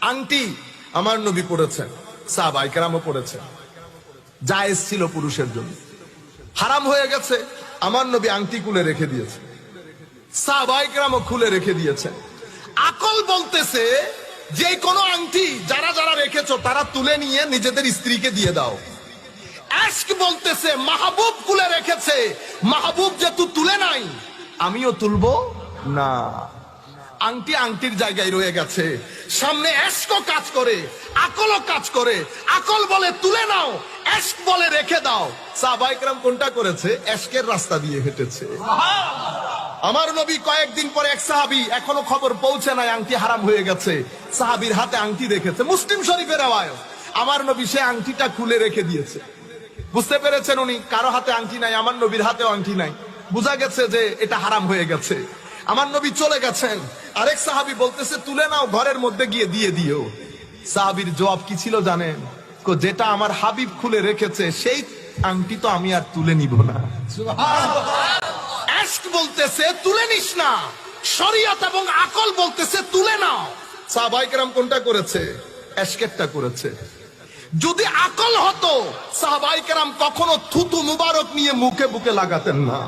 আংটি আমার নবী পড়েছেন, সাহাবায়ে কেরামও পড়েছেন, জায়েজ ছিল পুরুষের জন্য। হারাম হয়ে গেছে, আমার নবী আংটি খুলে রেখে দিয়েছে, সাহাবায়ে কেরামও খুলে রেখে দিয়েছেন। আকল বলতেছে যে কোনো আংটি যারা যারা রেখেছো তারা তুলে নিয়ে নিজেদের স্ত্রীকে দিয়ে দাও। আশক বলতেছে মাহবুব খুলে রেখেছে, মাহবুব যেহেতু তুলে নাই আমিও তুলবো না। আংটি আংটির জায়গায় রয়ে গেছে, সামনে এশকও কাজ করে, আকলও কাজ করে। আকল বলে তুলে নাও, এশক বলে রেখে দাও। সাহাবায়ে কেরাম কোনটা করেছে? এশকের রাস্তা দিয়ে হেঁটেছে। আমার নবী কয়েকদিন পরে এক সাহাবী, এখনো খবর পৌঁছে নাই আংটি হারাম হয়ে গেছে, সাহাবীর হাতে আংটি দেখেছে, মুসলিম শরীফের রওয়ায়াত। আমার নবী সে আংটিটা খুলে রেখে দিয়েছে। বুঝতে পেরেছেন উনি কারো হাতে আংটি নাই, আমার নবীর হাতেও আংটি নাই, বোঝা গেছে যে এটা হারাম হয়ে গেছে। আমার নবী চলে গেছেন, আরেক সাহাবী বলতেছে তুলে নাও, ঘরের মধ্যে গিয়ে দিয়ে দিও। সাহাবীর জবাব কি ছিল জানেন? যেটা আমার হাবিব খুলে রেখেছে সেই আংটি তো আমি আর তুলে নিব না। আশক বলতেছে তুলে নিস না, শরীয়ত এবং আকল বলতেছে তুলে নাও। সাহাবায়ে কেরাম কোনটা করেছে? আশকেরটা করেছে। যদি আকল হতো সাহাবায়ে কেরাম কখনো থুতু মুবারক নিয়ে মুখে বুকে লাগাতেন না।